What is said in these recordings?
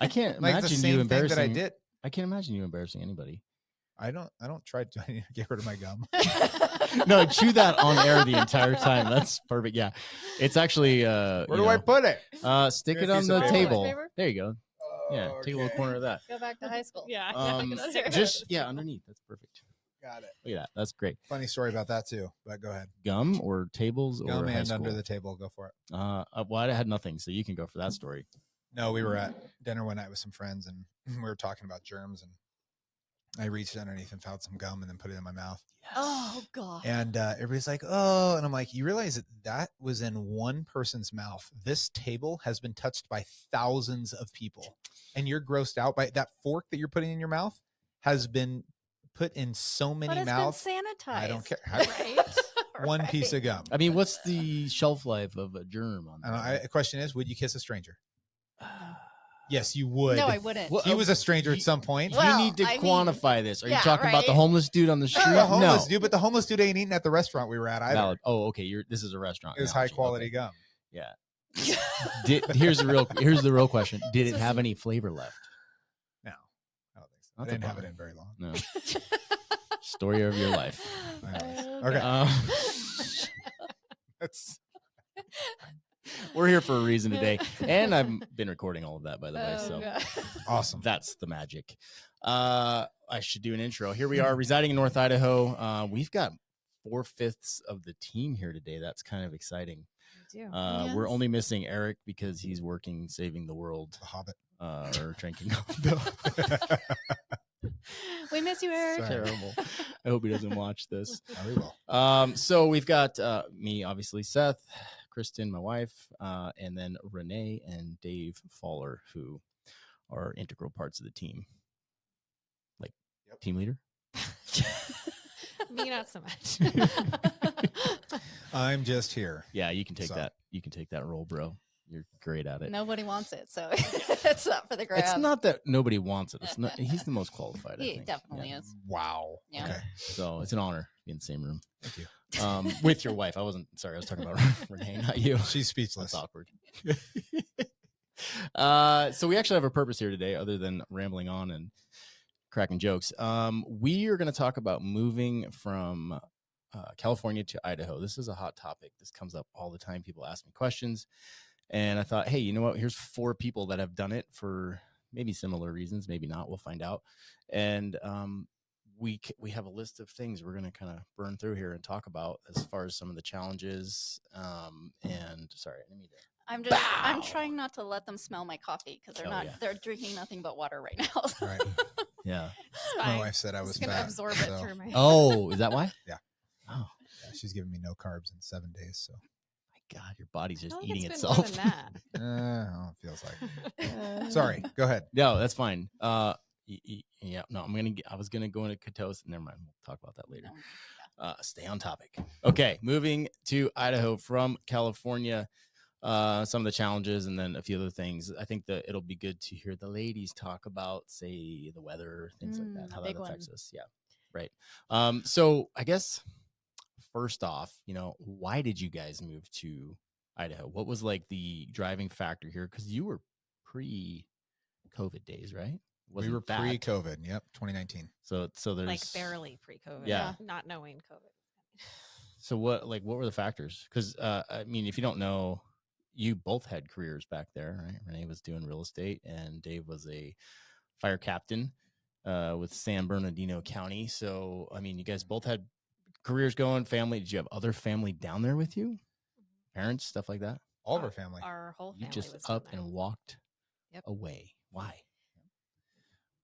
can't Like the imagine same you thing that I embarrassing. did. I can't imagine you embarrassing anybody. I don't try to get rid of my gum. No, chew that on air the entire time. That's perfect. Yeah, it's actually. Where do I put it? Stick Here's it a on piece the of paper. table. Paper? There you go. Yeah, take a little Okay. corner of that. Go back to high school. Yeah. Just underneath. That's perfect. Got it. Look at that. That's great. Funny story about that too, but go ahead. Gum or tables Gum or high and school? under the table. Go for it. Well, I had nothing, so you can go for that story. No, we were at dinner one night with some friends, and we were talking about germs, and I reached underneath and found some gum and then put it in my mouth. Yes. Oh God. And everybody's like, oh, and I'm like, you realize that was in one person's mouth. This table has been touched by thousands of people, and you're grossed out by that fork that you're putting in your mouth has been put in so many But it's mouths. been sanitized. I don't care. Right? One piece of gum. I mean, what's the shelf life of a germ on that? The question is, would you kiss a stranger? Yes, you would. No, I wouldn't. Well, He was a stranger at some point. Well, you need to I mean, quantify this. Are you yeah, talking about the right. homeless dude on the street? The homeless No. dude, but the homeless dude ain't eating at the restaurant we were at either. Valid. Oh, okay. This is a restaurant. It was analogy. high quality Okay. gum. Yeah. Here's the real question. Did it have any flavor left? No, I don't think so. I That's a didn't have it bummer. in very long. No. Story of your life. Okay. That's. We're here for a reason today, and I've been recording all of that, by the way. So God. Awesome. that's the magic. I should do an intro. Here we are, residing in North Idaho. We've got 4/5 of the team here today. That's kind of exciting. We do. We're Yes. only missing Eric because he's working, saving the world, The Hobbit. or drinking. We miss you, Eric. Sorry. Terrible. I hope he doesn't watch this. Oh, we will. So we've got me, obviously, Seth, Kristen, my wife, and then Renee and Dave Faller, who are integral parts of the team. Like team leader? Me, not so much. I'm just here. Yeah, you can take So- that. You can take that role, bro. You're great at it. Nobody wants it, so it's up for the grabs. It's not that nobody wants it. It's not. He's the most qualified. I He think. definitely Yeah. is. Wow. Yeah. Okay. So it's an honor to be in the same room. Thank you. With your wife. I wasn't sorry. I was talking about Renee, not you. She's speechless. That's awkward. So we actually have a purpose here today, other than rambling on and cracking jokes. We are going to talk about moving from California to Idaho. This is a hot topic. This comes up all the time. People ask me questions, and I thought, hey, you know what? Here's 4 people that have done it for maybe similar reasons, maybe not. We'll find out. And we have a list of things we're going to kind of burn through here and talk about as far as some of the challenges. And sorry, I didn't mean to. I'm trying not to let them smell my coffee because Oh, yeah. they're drinking nothing but water right now. All right. Yeah. My wife said I was It's gonna fat. absorb so, it through my. Oh, is that why? Yeah. Oh yeah, she's giving me no carbs in 7 days. So my God, your body's I just feel like eating it's been more itself. than that. oh, it feels like. Sorry. Go ahead. No, that's fine. Yeah, no, I was gonna go into ketosis. Never mind. We'll talk about that later. Stay on topic. Okay, moving to Idaho from California. Some of the challenges and then a few other things. I think that it'll be good to hear the ladies talk about, say, the weather, things like that, how that big affects us. Yeah, right. So I guess first off, why did you guys move to Idaho? What was like the driving factor here? Because you were pre-COVID days, right? We were pre-COVID. Yep. 2019. So there's Like barely pre-COVID. Yeah. Not knowing COVID. So what were the factors? Because I mean, if you don't know, you both had careers back there, right? Renee was doing real estate, and Dave was a fire captain with San Bernardino County. So I mean, you guys both had careers going. Family? Did you have other family down there with you? Parents, stuff like that. All of our family. Our whole family You just was down up there. and walked Yep. away. Why?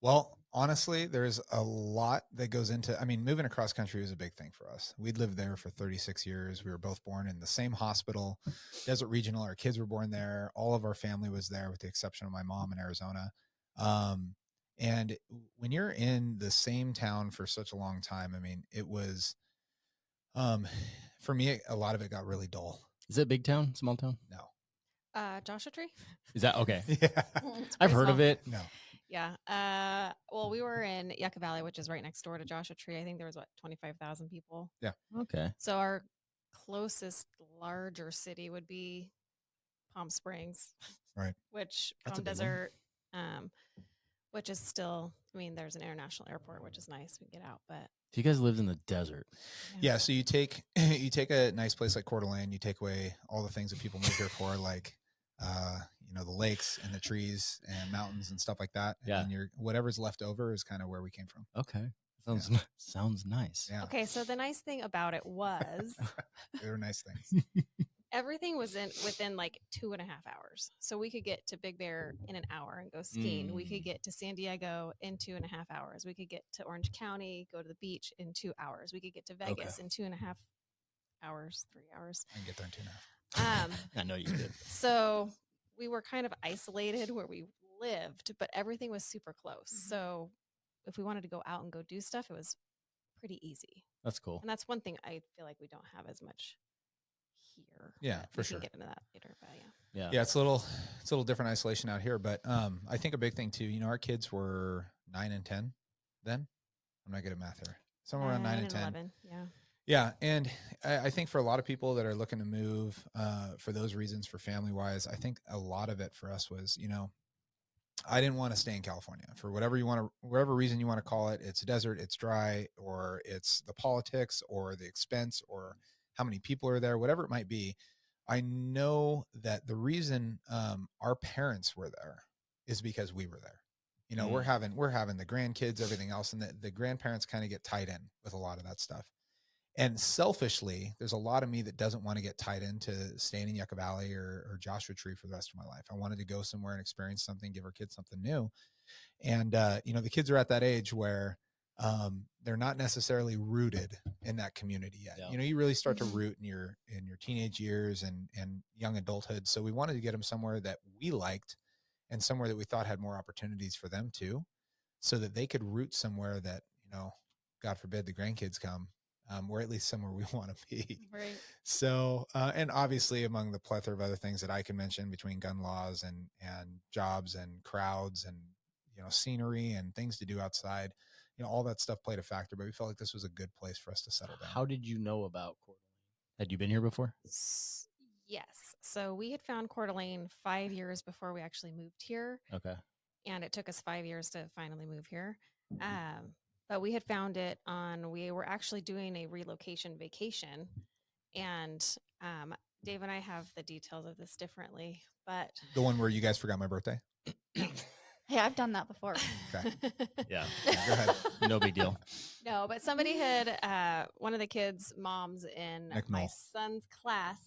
Well, honestly, there's a lot that goes into, I mean, moving across country was a big thing for us. We'd lived there for 36 years. We were both born in the same hospital, Desert Regional. Our kids were born there. All of our family was there with the exception of my mom in Arizona. And when you're in the same town for such a long time, I mean, it was, for me, a lot of it got really dull. Is it a big town, small town? No. Joshua Tree? Is that okay? Yeah. I've heard of small. it. No. Yeah. Well, we were in Yucca Valley, which is right next door to Joshua Tree. I think there was 25,000 people. Okay. So our closest larger city would be Palm Springs. Right. Which That's Palm a big one. Desert which is still, I mean, there's an international airport, which is nice. We can get out, but So you guys lived in the desert. Yeah. So you take you take a nice place like Coeur d'Alene, you take away all the things that people move here for, like the lakes and the trees and mountains and stuff like that. And Yeah. then your whatever's left over is kind of where we came from. Okay. Sounds sounds nice. Yeah. okay. So the nice thing about it was They were nice things. everything was within like 2.5 hours. So we could get to Big Bear in an hour and go skiing. We could get to San Diego in 2.5 hours. We could get to Orange County, go to the beach in 2 hours. We could get to Vegas in 2.5 hours, 3 hours. I can get there in 2.5. I know you did. So we were kind of isolated where we lived, but everything was super close. So if we wanted to go out and go do stuff, it was pretty easy. That's cool. And that's one thing I feel like we don't have as much here. Yeah, but for we sure. can get into that later, but yeah. Yeah. Yeah, it's a little different isolation out here, but I think a big thing too, our kids were 9 and 10 then. I'm not good at math here. Somewhere around 9 and 10. 11, yeah. Yeah, and I think for a lot of people that are looking to move for those reasons, for family wise, I think a lot of it for us was, I didn't want to stay in California for whatever reason you want to call it. It's desert, it's dry, or it's the politics, or the expense, or how many people are there, whatever it might be. I know that the reason our parents were there is because we were there. We're having the grandkids, everything else, and the grandparents kind of get tied in with a lot of that stuff. And selfishly, there's a lot of me that doesn't want to get tied into staying in Yucca Valley or Joshua Tree for the rest of my life. I wanted to go somewhere and experience something, give our kids something new. And, the kids are at that age where they're not necessarily rooted in that community yet. Yeah. You really start to root in your teenage years and young adulthood. So we wanted to get them somewhere that we liked and somewhere that we thought had more opportunities for them too, so that they could root somewhere that, God forbid the grandkids come. Or at least somewhere we want to be. Right. So, and obviously among the plethora of other things that I can mention between gun laws and jobs and crowds and, scenery and things to do outside, all that stuff played a factor, but we felt like this was a good place for us to settle down. How did you know about Coeur d'Alene? Had you been here before? Yes. So we had found Coeur d'Alene 5 years before we actually moved here. Okay. And it took us 5 years to finally move here. But we had found it we were actually doing a relocation vacation. And Dave and I have the details of this differently, but The one where you guys forgot my birthday? Hey, I've done that before. Okay. Yeah. Go ahead. No big deal. No, but somebody had, one of the kids' moms in Nick my Knoll. son's class,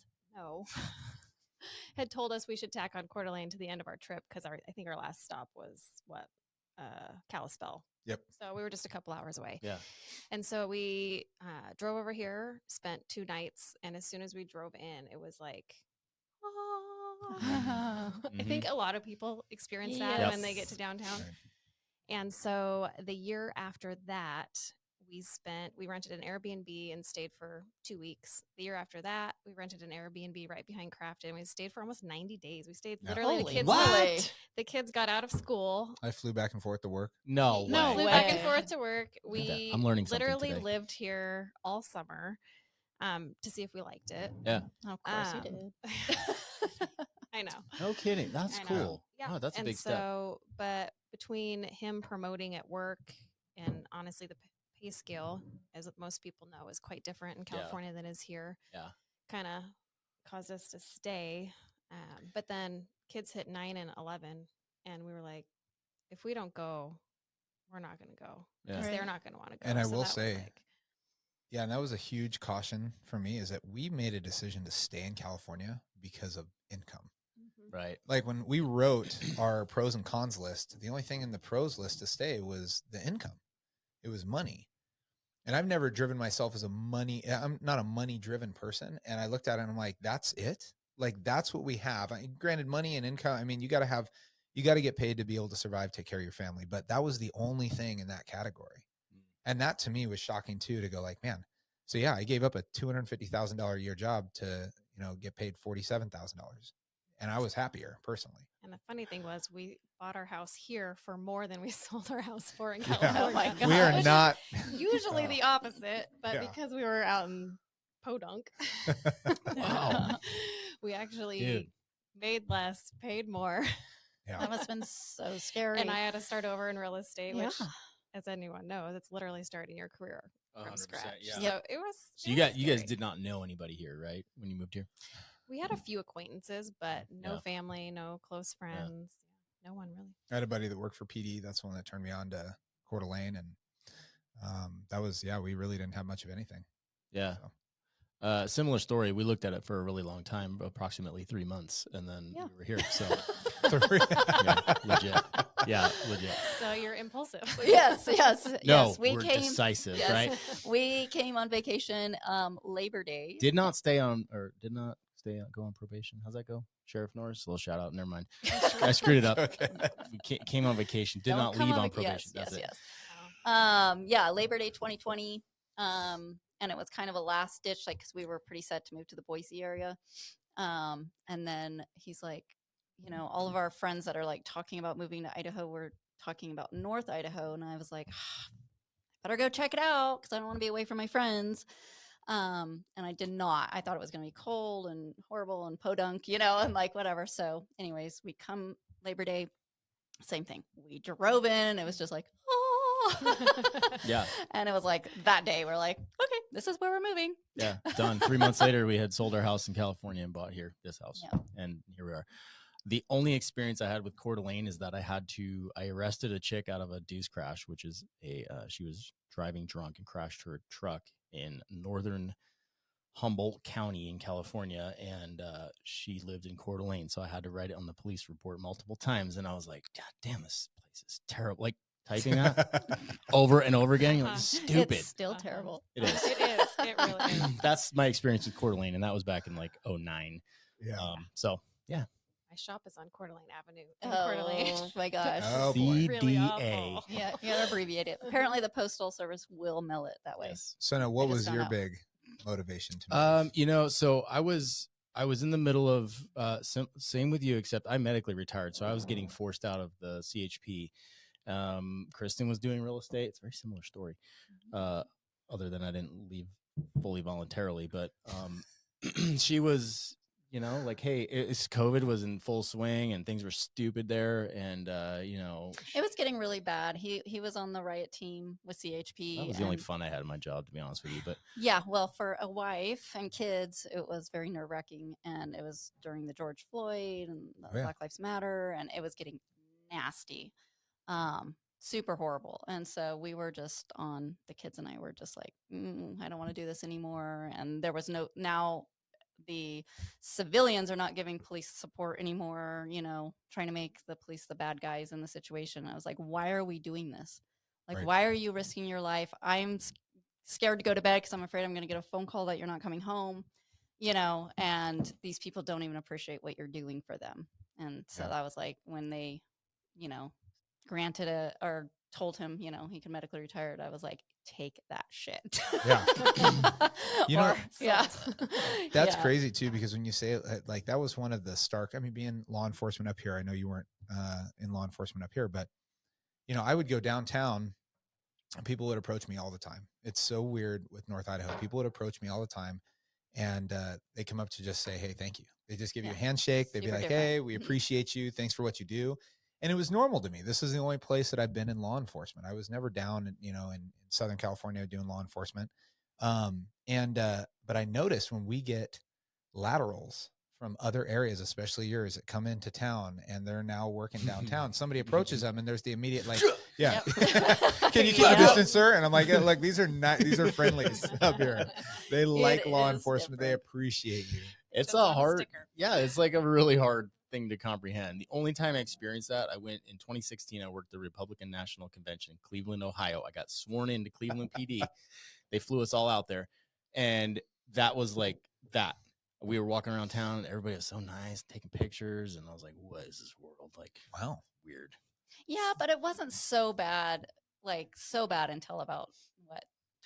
had told us we should tack on Coeur d'Alene to the end of our trip because I think our last stop was Kalispell. Yep. So we were just a couple hours away. Yeah. And so we drove over here, spent 2 nights, and as soon as we drove in, it was like, I think a lot of people experience that Yes. when they get to downtown. Right. And so the year after that, we rented an Airbnb and stayed for 2 weeks. The year after that, we rented an Airbnb right behind Crafton. We stayed for almost 90 days. We stayed Yeah. literally Holy What? the kids got out of school. I flew back and forth to work. No way. No Flew way. back and forth to work. We I'm learning something literally today. lived here all summer to see if we liked it. Yeah. Of course you Um, did. I know. No kidding. That's I know. cool. Yeah. Oh, that's a and big step. so, but between him promoting at work and honestly the pay scale, as most people know, is quite different in Yeah. California than is here. Yeah. Kind of caused us to stay. But then kids hit 9 and 11, and we were like, if we don't go, we're not going to go because Yeah. they're Right. not going to want to go. And I So will that was say, like, Yeah, and that was a huge caution for me, is that we made a decision to stay in California because of income. Right. Like when we wrote our pros and cons list, the only thing in the pros list to stay was the income. It was money. And I've never driven myself as I'm not a money driven person. And I looked at it and I'm like, that's it? Like, that's what we have. Granted, money and income, I mean, you got to get paid to be able to survive, take care of your family. But that was the only thing in that category. And that to me was shocking too, to go like, man, so yeah, I gave up a $250,000 a year job to, get paid $47,000. And I was happier personally. and the funny thing was we bought our house here for more than we sold our house for in Yeah. California. Oh my We are gosh. not Usually the opposite, but Yeah. because we were out in Podunk, Wow. we actually Dude. made less, paid more. Yeah. That must have been so scary. And I had to start over in real estate, Yeah. which, as anyone knows, it's literally starting your career from 100%, scratch. yeah. So it was. So it you was guys scary. did not know anybody here, right? When you moved here? We had a few acquaintances, but no Yeah. family, no close friends. No one really. I had a buddy that worked for PD. That's the one that turned me on to Coeur d'Alene. And that was, we really didn't have much of anything. Yeah. So. Similar story. We looked at it for a really long time, approximately 3 months, and then Yeah. we were here. So Yeah, legit. Yeah, legit. So you're impulsive. yes. No, Yes. We we're came. decisive, yes. right? We came on vacation Labor Day. Did not go on probation. How's that go? Sheriff Norris, a little shout out. Never mind. I screwed it up. Okay. We came on vacation. Did Don't not come leave on vac- probation. Yes. That's it. Yeah, Labor Day 2020. And it was kind of a last ditch, like, because we were pretty set to move to the Boise area. And then he's like, all of our friends that are like talking about moving to Idaho were talking about North Idaho. And I was like, better go check it out because I don't want to be away from my friends. And I did not. I thought it was going to be cold and horrible and podunk, and like whatever. So anyways, we come Labor Day, same thing. We drove in. It was just like, Yeah. And it was like that day we're like, okay, this is where we're moving. Yeah, done. 3 months later, we had sold our house in California and bought this house. Yeah. And here we are. The only experience I had with Coeur d'Alene is that I arrested a chick out of a deuce crash, which is she was driving drunk and crashed her truck in northern Humboldt County in California. And she lived in Coeur d'Alene. So I had to write it on the police report multiple times. And I was like, God damn, this place is terrible. Like typing that over and over again. You're like, stupid. It's still terrible. It is. It is. It really is. That's my experience with Coeur d'Alene. And that was back in like 2009. Yeah. So yeah. My shop is on Coeur d'Alene Avenue. In Coeur d'Alene. Oh my gosh. Oh, boy. Really CDA. awful. Yeah, you gotta abbreviate it. Apparently the postal service will mail it that way. Yes. So now, what I just was don't your know. big motivation to move? So I was in the middle of same with you, except I medically retired, so I was getting forced out of the CHP. Kristen was doing real estate. It's a very similar story, other than I didn't leave fully voluntarily, but she was, like, hey, COVID was in full swing and things were stupid there, and It was getting really bad. He was on the riot team with CHP. that was the only fun I had in my job, to be honest with you. But Yeah, well, for a wife and kids, it was very nerve-wracking, and it was during the George Floyd and the Oh, yeah. Black Lives Matter, and it was getting nasty, super horrible. And so we were just the kids and I were just like, I don't want to do this anymore. And there was now the civilians are not giving police support anymore, trying to make the police the bad guys in the situation. I was like, why are we doing this? Like, Right. why are you risking your life? I'm scared to go to bed because I'm afraid I'm going to get a phone call that you're not coming home, and these people don't even appreciate what you're doing for them. And so Yeah. that was like when they, granted or told him, he could medically retire. I was like, take that shit. Yeah. Yeah. That's Yeah. crazy too, because when you say it, like that was one of the stark, being law enforcement up here, I know you weren't in law enforcement up here, but I would go downtown and people would approach me all the time. It's so weird with North Idaho. People would approach me all the time and they come up to just say, hey, thank you. They just give you a handshake. They'd be Super like, different. hey, we appreciate you. Thanks for what you do. And it was normal to me. This is the only place that I've been in law enforcement. I was never down, in Southern California doing law enforcement. But I noticed when we get laterals from other areas, especially yours, that come into town and they're now working downtown, somebody approaches them and there's the immediate like, yeah, can you keep a distance, sir? And I'm like, look, these are friendlies up here. They like law is enforcement. They different. appreciate you. it's Just a on a hard, sticker. yeah, it's like a really hard thing to comprehend. The only time I experienced that, I went in 2016. I worked the Republican National Convention in Cleveland, Ohio. I got sworn into Cleveland PD. They flew us all out there, and that was like that. We were walking around town, and everybody was so nice, taking pictures, and I was like, "What is this world like?" Wow. Weird. Yeah, but it wasn't so bad until about what,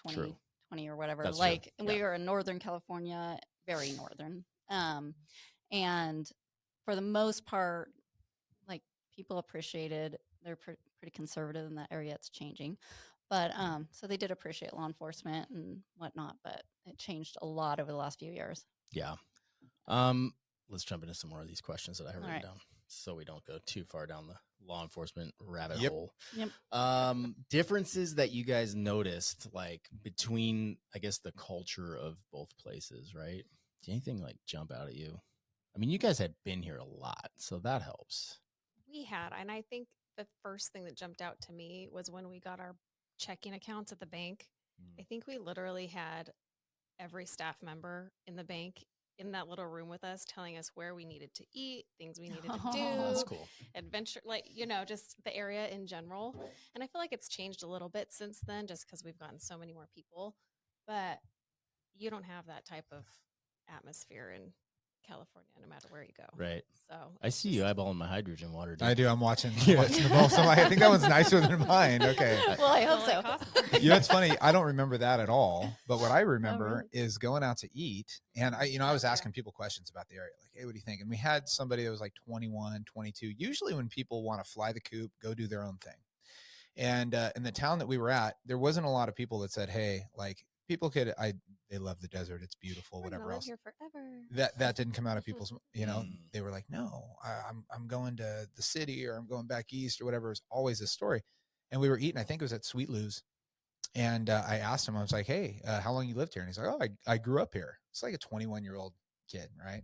True. 2020 or whatever. That's like true. we Yeah. were in Northern California, very northern. And for the most part, like people appreciated, they're pretty conservative in that area. It's changing. But so they did appreciate law enforcement and whatnot, but it changed a lot over the last few years. Yeah. Let's jump into some more of these questions that I have written right. down. so we don't go too far down the law enforcement rabbit Yep. hole. Yep. Differences that you guys noticed, like between, I guess, the culture of both places, right? Did anything like jump out at you? I mean, you guys had been here a lot, so that helps. We had, and I think the first thing that jumped out to me was when we got our checking accounts at the bank. I think we literally had every staff member in the bank in that little room with us, telling us where we needed to eat, things we needed to do, That's cool. adventure, like, just the area in general. And I feel like it's changed a little bit since then, just because we've gotten so many more people. But you don't have that type of atmosphere in California, no matter where you go. Right. So I see you eyeballing my hydrogen water. Dude. I do. I'm watching the ball. So I think that one's nicer than mine. Okay. Well, I hope Well, so. it costs- You know, it's funny. I don't remember that at all. But what I remember really? is going out to eat. And I was asking people questions about the area. Like, hey, what do you think? And we had somebody that was like 21, 22. Usually when people want to fly the coop, go do their own thing. And in the town that we were at, there wasn't a lot of people that said, hey, like people they love the desert. It's beautiful, We're gonna whatever live else. here forever. That didn't come out of people's, Mm. they were like, no, I'm going to the city or I'm going back east or whatever. It's always a story. And we were eating, I think it was at Sweet Lou's. And I asked him, I was like, hey, how long you lived here? And he's like, oh, I grew up here. It's like a 21-year-old kid. Right.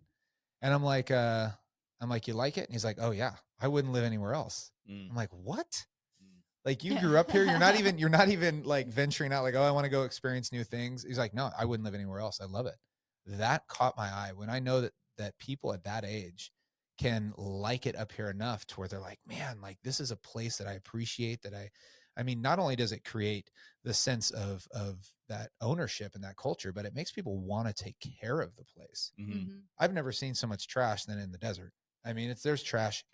And I'm like, you like it? And he's like, oh yeah, I wouldn't live anywhere else. Mm. I'm like, what? Mm. Like you grew up here. You're not even like venturing out like, oh, I want to go experience new things. He's like, no, I wouldn't live anywhere else. I love it. That caught my eye when I know that people at that age can like it up here enough to where they're like, man, like this is a place that I appreciate, that I mean, not only does it create the sense of that ownership and that culture, but it makes people want to take care of the place. Mm-hmm. I've never seen so much trash than in the desert. I mean, there's trash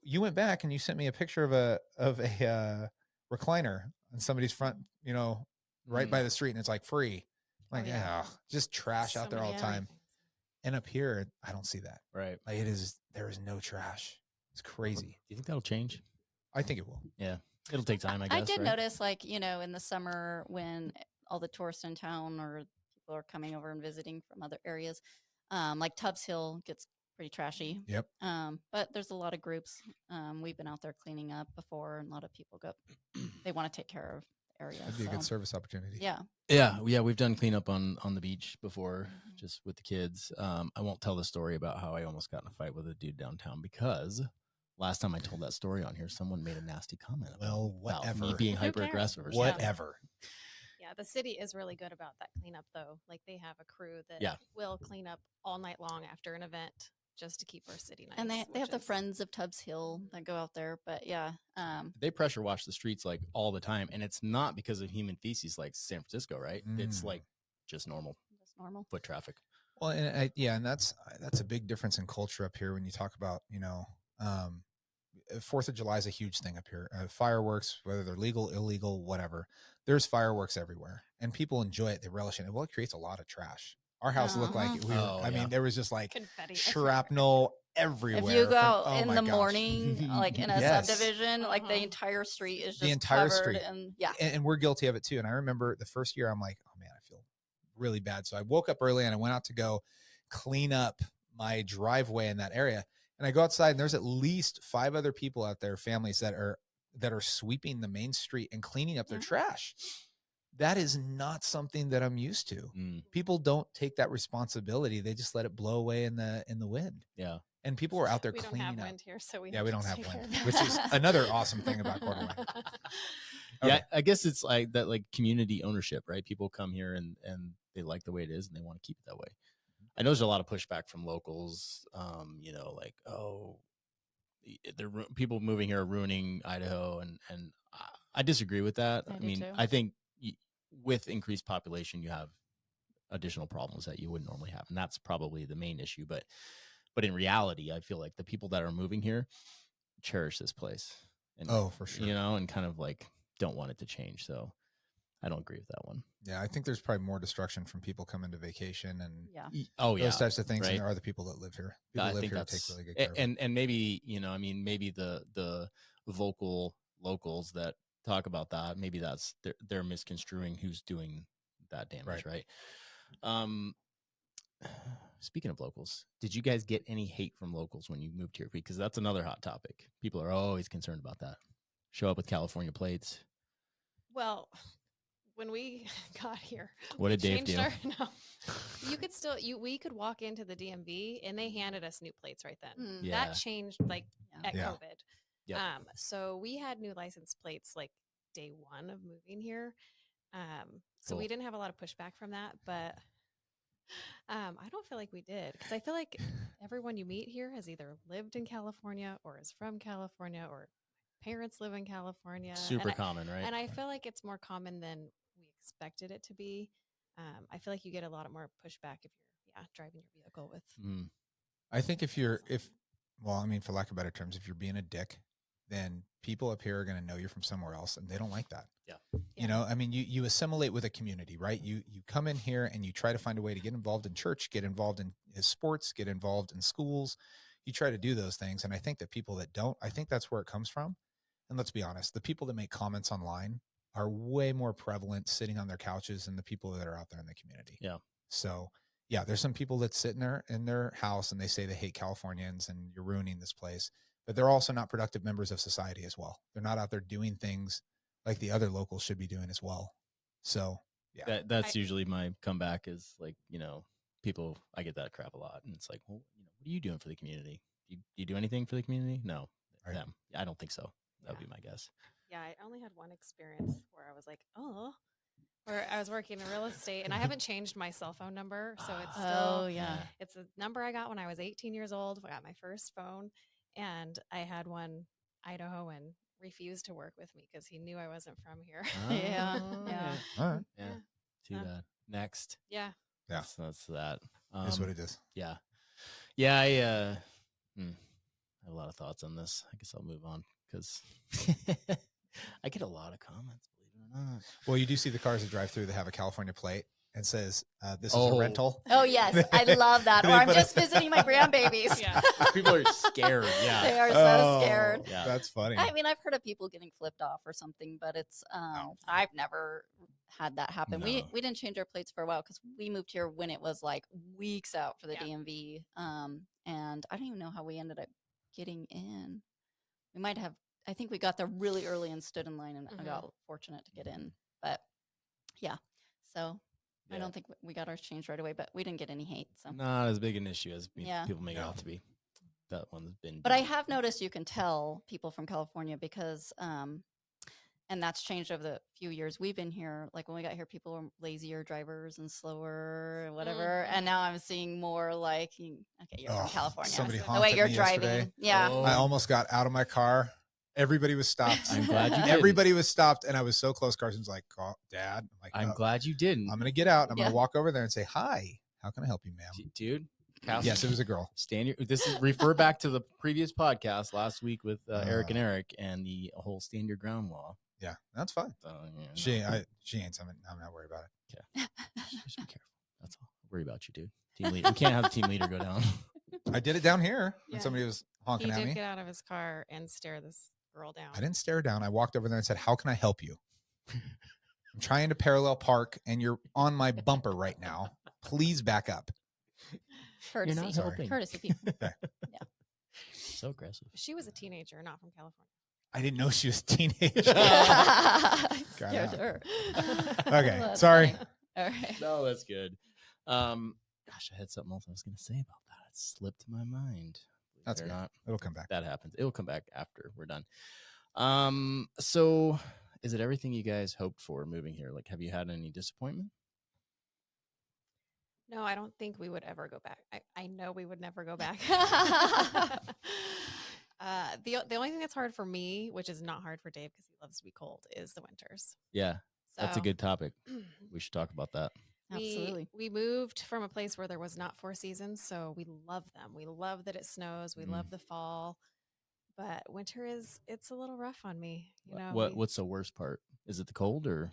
you went back and you sent me a picture of a recliner on somebody's front, right by the street, and it's like free. Like, Oh, yeah. just trash out So there all many the time. things. And up here, I don't see that. Right. Like there is no trash. It's crazy. Do you think that'll change? I think it will. Yeah. It'll take time, I guess. I did right? notice, like, in the summer when all the tourists in town or people are coming over and visiting from other areas, like Tubbs Hill gets pretty trashy. Yep. But there's a lot of groups. We've been out there cleaning up before, and a lot of people they want to take care of the area. That'd be a good service opportunity. Yeah. Yeah, we've done cleanup on the beach before, just with the kids. I won't tell the story about how I almost got in a fight with a dude downtown because last time I told that story on here, someone made a nasty comment about Whatever. me being Who hyper aggressive or something. Whatever. Yeah, the city is really good about that cleanup, though. Like they have a crew that Yeah. will clean up all night long after an event just to keep our city nice. And they which have the is- Friends of Tubbs Hill that go out there. But yeah, They pressure wash the streets like all the time, and it's not because of human feces like San Francisco, right? It's Mm. like just normal that's normal. foot traffic. Well, and that's a big difference in culture up here when you talk about 4th of July is a huge thing up here. Fireworks, whether they're legal, illegal, whatever, there's fireworks everywhere, and people enjoy it. They relish it. Well, it creates a lot of trash. Our house looked like we were. Oh, I mean, there was just like confetti shrapnel everywhere. If you go out oh in my the gosh. morning, like in a Yes. subdivision, like the Uh-huh. entire street is just The entire covered street. and yeah. And we're guilty of it too. And I remember the first year, I'm like, oh man, I feel really bad. So I woke up early and I went out to go clean up my driveway in that area. And I go outside and there's at least 5 other people out there, families that are sweeping the main street and cleaning up their Yeah. trash. That is not something that I'm used to. Mm, People don't take that responsibility. They just let it blow away in the wind. yeah. And people were out there We don't cleaning have up. wind here, so we Yeah, we don't have to take wind, care of which is that. another awesome thing about Coeur d'Alene. Yeah, Okay. I guess it's like that, like community ownership, right? People come here and they like the way it is and they want to keep it that way. I know there's a lot of pushback from locals, like, oh, people moving here are ruining Idaho, and I disagree with that. I I do mean, too. I think with increased population, you have additional problems that you wouldn't normally have, and that's probably the main issue. But in reality, I feel like the people that are moving here cherish this place, and Oh, for sure. and kind of like don't want it to change. So I don't agree with that one. Yeah, I think there's probably more destruction from people coming to vacation and Yeah. Oh yeah, those types of things, right. and there are the people that live here. People I live think here to that's take really good care of it. and maybe maybe the vocal locals that talk about that, maybe that's they're misconstruing who's doing that damage, right? speaking of locals, did you guys get any hate from locals when you moved here? Because that's another hot topic. People are always concerned about that. Show up with California plates. Well, when we got here, What we did Dave changed do? No, you could still we could walk into the DMV and they handed us new plates right then. Mm. Yeah. That changed like at Yeah. COVID. Yep. So we had new license plates like day one of moving here. So we Cool. didn't have a lot of pushback from that, but I don't feel like we did because I feel like everyone you meet here has either lived in California or is from California or parents live in California. Super common, right? And I feel like it's more common than we expected it to be. I feel like you get a lot more pushback if you're driving your vehicle with. Mm. I think well, I mean, for lack of better terms, if you're being a dick, then people up here are going to know you're from somewhere else and they don't like that. Yeah. You know, I mean, you assimilate with a community, right? You come in here and you try to find a way to get involved in church, get involved in sports, get involved in schools. You try to do those things. And I think that people that don't, I think that's where it comes from. And let's be honest, the people that make comments online are way more prevalent sitting on their couches than the people that are out there in the community. Yeah. So yeah, there's some people that sit in their house and they say they hate Californians and you're ruining this place, but they're also not productive members of society as well. They're not out there doing things like the other locals should be doing as well. So yeah, That's usually my comeback is like, people, I get that crap a lot. And it's like, well, what are you doing for the community? Do you do anything for the community? No. Right. Them. I don't think so. That would Yeah. be my guess. Yeah, I only had one experience where I was like, where I was working in real estate and I haven't changed my cell phone number. So it's still, yeah. it's a number I got when I was 18 years old. I got my first phone and I had one Idahoan refused to work with me because he knew I wasn't from here. Yeah, Oh, yeah. all right. Yeah. Yeah. Too bad. Next. Yeah. Yeah. So that's that. Is what it is. Yeah. Yeah. I have a lot of thoughts on this. I guess I'll move on because I get a lot of comments, believe it or not. Well, you do see the cars that drive through that have a California plate and says, this is a Oh. rental. Oh yes, I love that. Or They I'm put just visiting my grandbabies. Yeah. People are scared. They Yeah. are so scared. Yeah. That's funny. I mean, I've heard of people getting flipped off or something, but it's I've never had that happen. No. We didn't change our plates for a while because we moved here when it was like weeks out for the Yeah. DMV. And I don't even know how we ended up getting in. We might have. I think we got there really early and stood in line, and I got fortunate to get in. But yeah, so I don't think we got ours changed right away, but we didn't get any hate. So Not as big an issue as Yeah. people make it Yeah. out to be. That one's been. But I have noticed you can tell people from California because, and that's changed over the few years we've been here. Like when we got here, people were lazier drivers and slower and whatever. And now I'm seeing more like, okay, you're from California. Somebody The honked way at you're me driving. yesterday. Yeah. Oh. I almost got out of my car. Everybody was stopped. I'm glad you didn't. Everybody was stopped, and I was so close. Carson's like, oh, Dad. I'm like, I'm "No, glad you didn't, I'm going to get out. I'm going Yeah. to walk over there and say, hi. How can I help you, ma'am? dude. Yes, it was a girl. This is refer back to the previous podcast last week with Eric and Eric and the whole stand your ground law. Yeah, that's fine. She ain't something. I'm not worried about it. Just be careful. That's all. Worry about you, dude. Team leader. We can't have the team leader go down. I did it down here when Yeah. somebody was He honking at did me. get out of his car and stare this girl down. I didn't stare down. I walked over there and said, how can I help you? I'm trying to parallel park, and you're on my bumper right now. Please back up. Courtesy. You're not Sorry. helping. Courtesy people. So aggressive. She was a teenager, not from California. I didn't know she was a teenager. Scared out. her. Okay, That's sorry. funny. All right. No, that's good. Gosh, I had something else I was going to say about that. It slipped my mind. Believe That's it or good. not. It'll come back. That happens. It'll come back after we're done. So is it everything you guys hoped for moving here? Like, have you had any disappointment? No, I don't think we would ever go back. I know we would never go back. The only thing that's hard for me, which is not hard for Dave because he loves to be cold, is the winters. Yeah, that's a So, good topic. We should talk about that. Absolutely. We moved from a place where there was not 4 seasons, so we love them. We love that it snows. We love the fall, but winter it's a little rough on me. You know, What's the worst part? Is it the cold or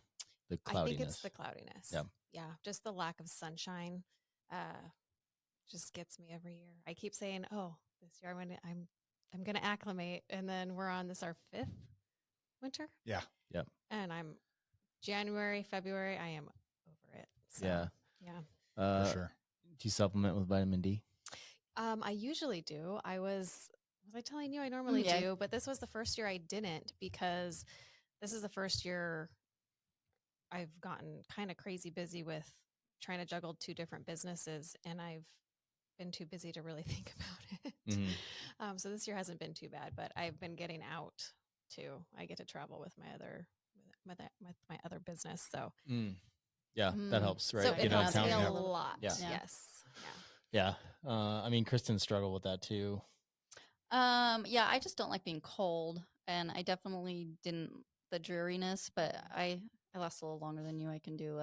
the cloudiness? I think it's the cloudiness. Yeah. Just the lack of sunshine, just gets me every year. I keep saying, "Oh, this year I'm gonna acclimate," and then we're on our 5th winter. Yeah. Yep. And I'm January, February. I am over it. So, Yeah. yeah. For sure. Do you supplement with vitamin D? I usually do. Was I telling you I normally Yeah. do, but this was the first year I didn't because this is the first year I've gotten kind of crazy busy with trying to juggle 2 different businesses, and I've been too busy to really think about it. Mhm. So this year hasn't been too bad, but I've been getting out too. I get to travel with with my other business, so Mm. Yeah, that helps, right? So so it it Getting out of helps has me town. a been Yeah. lot. Yeah. Yeah. Yes. Yeah. Yeah. I mean, Kristen struggled with that too. Yeah, I just don't like being cold, and I definitely didn't the dreariness, but I last a little longer than you. I can do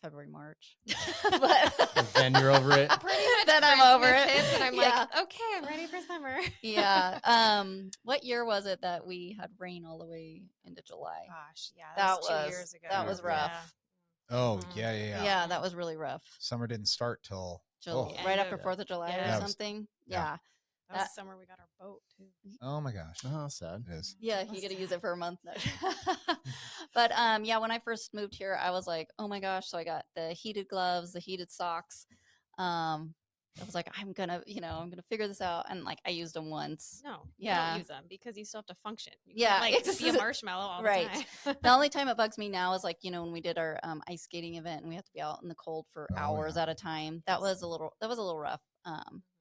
February, March. But Then you're over it. Pretty much then I'm Christmas over it. hits and I'm Yeah. like, okay, I'm ready for summer. Yeah. What year was it that we had rain all the way into July? Gosh, yeah, That was 2 was years ago. that was Yeah. rough. Oh, Mhm. yeah. That was really rough. Summer didn't start till Right End after of- 4th of July yeah. or That was- something. yeah. That was the summer we got our boat too. Oh my gosh, Oh, sad. it is. Yeah, you get to use it for a month. But yeah, when I first moved here, I was like, oh my gosh. So I got the heated gloves, the heated socks. I was like, I'm gonna figure this out. And like I used them once. No, you Yeah. don't use them because you still have to function. You Yeah, can't, like it's- be a marshmallow all right. the time. The only time it bugs me now is like, when we did our ice skating event and we have to be out in the cold for Oh, hours yeah. at a time. That was a little rough.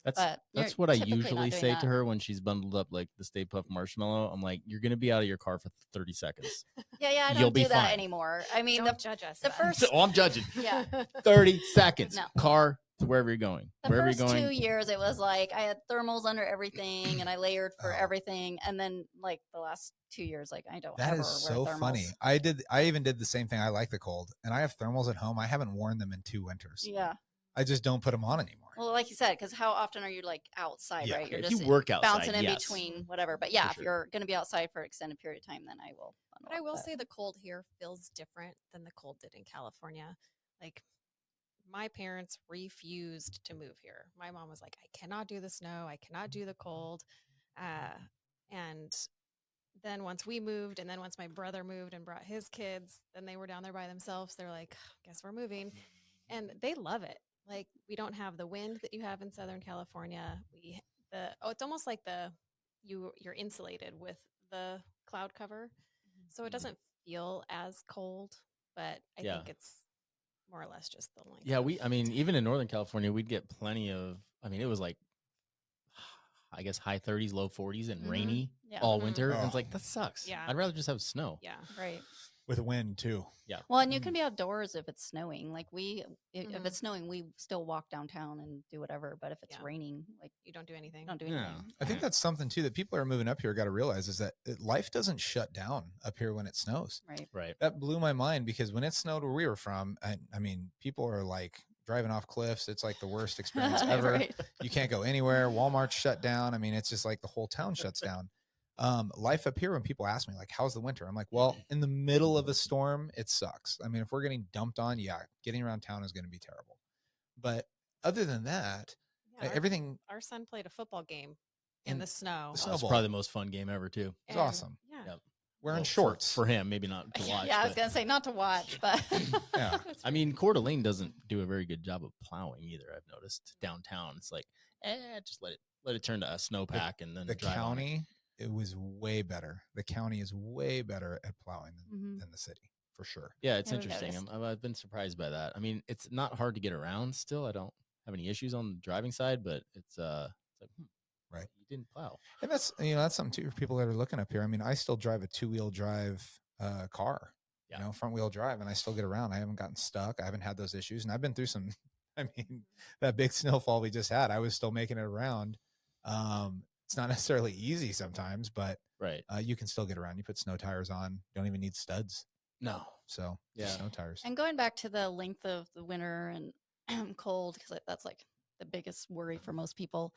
That's But that's you're what I typically not usually doing say that. to her when she's bundled up like the Stay Puft Marshmallow. I'm like, you're gonna be out of your car for 30 seconds. Yeah, I You'll don't be do that fine. anymore. I mean, Don't judge us. the then. first- Oh, I'm judging. yeah. 30 seconds. No. Car to wherever you're going. The Wherever first you're going. 2 years, it was like I had thermals under everything and I layered for Oh. everything. And then, like the last 2 years, like I don't That ever is wear so thermals. funny. I even did the same thing. I like the cold, and I have thermals at home. I haven't worn them in 2 winters. Yeah. I just don't put them on anymore. Well, like you said, because how often are you like outside, Yeah. right? You're If just you work outside, bouncing in yes. between whatever. But yeah, For if sure. you're going to be outside for an extended period of time, then I will. But I will say the cold here feels different than the cold did in California. Like my parents refused to move here. My mom was like, I cannot do the snow. I cannot do the cold. And then once we moved, and then once my brother moved and brought his kids, then they were down there by themselves. They're like, guess we're moving. And they love it. Like we don't have the wind that you have in Southern California. It's almost like you're insulated with the cloud cover. So it doesn't feel as cold, but I Yeah. think it's more or less just the length. Yeah, of I mean, time. even in Northern California, we'd get plenty of. I mean, it was like, I guess high 30s, low 40s, and Mhm. rainy Yeah. all Mhm. winter. And it's Oh. like that sucks. Yeah. I'd rather just have snow. Yeah. Right. With wind too. Well, and you can be outdoors if it's snowing. Like if Mhm. it's snowing, we still walk downtown and do whatever. But if it's Yeah. raining, like You don't do anything. don't do Yeah. anything. I think that's something too that people are moving up here got to realize is that life doesn't shut down up here when it snows. Right. Right. That blew my mind because when it snowed where we were from, I mean, people are like driving off cliffs. It's like the worst experience ever. Right. You can't go anywhere. Walmart's shut down. I mean, it's just like the whole town shuts down. Life up here, when people ask me like, how's the winter? I'm like, well, in the middle of a storm, it sucks. I mean, if we're getting dumped on, yeah, getting around town is going to be terrible. But other than that, Yeah, everything Our son played a football game in the snow. the That snow- was Snowball. probably the most fun game ever, too. It's awesome. Yeah. Yep. Wearing Well, shorts. for him, maybe not to watch. Yeah, I was but- gonna say not to watch, but Yeah. I mean, Coeur d'Alene doesn't do a very good job of plowing either. I've noticed downtown. It's like, just let it turn to a snowpack and then The drive on it. county, it was way better. The county is way better at plowing Mhm. than the city, for sure. Yeah, it's Never interesting. noticed. I've been surprised by that. I mean, it's not hard to get around still. I don't have any issues on the driving side, but it's like, Right. you didn't plow. And that's something too for people that are looking up here. I mean, I still drive a 2-wheel drive car, Yeah. front wheel drive, and I still get around. I haven't gotten stuck. I haven't had those issues, and I've been through some. I mean, that big snowfall we just had, I was still making it around. It's not necessarily easy sometimes, but Right. you can still get around. You put snow tires on. Don't even need studs. No. So Yeah. snow tires. and going back to the length of the winter and cold, because that's like the biggest worry for most people,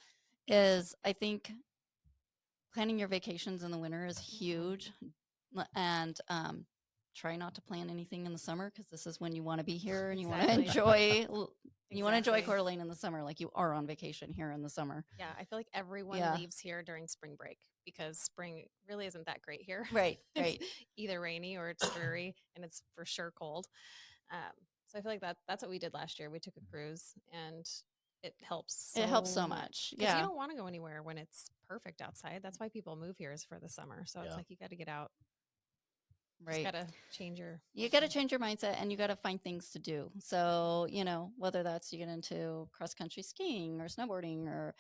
is I think planning your vacations in the winter is huge, and try not to plan anything in the summer because this is when you want to be here and you want to Exactly. enjoy. You want to enjoy Exactly. Coeur d'Alene in the summer, like you are on vacation here in the summer. Yeah, I feel like everyone Yeah. leaves here during spring break because spring really isn't that great here. Right, It's right. either rainy or it's dreary, and it's for sure cold. So I feel like that's what we did last year. We took a cruise, and it helps. It helps so much. Because Yeah. you don't want to go anywhere when it's perfect outside. That's why people move here is for the summer. So Yeah. it's like you got to get out. Right. Just got to change your. You got to change your mindset and you got to find things to do. So, whether that's you get into cross country skiing or snowboarding or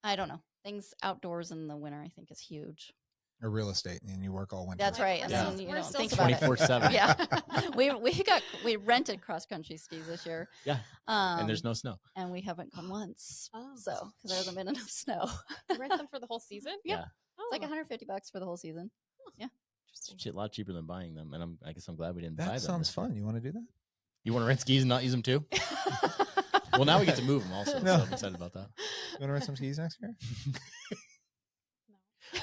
I don't know, things outdoors in the winter, I think is huge. Or real estate, and you work all winter. That's right. And Yeah. then you We're don't still think about it. 24/7. Yeah. we rented cross country skis this year. Yeah. And there's no snow. And we haven't gone once. Oh. So, because there hasn't been enough snow. You rent them for the whole season? Yep. Yeah. Oh, It's like $150 for the whole season. interesting. Shit, a lot cheaper than buying them. And I guess I'm glad we didn't buy them. That sounds this year. fun. You want to do that? You want to rent skis and not use them too? Well, now we get to move them also. No. So I'm excited about that. You want to rent some skis next year?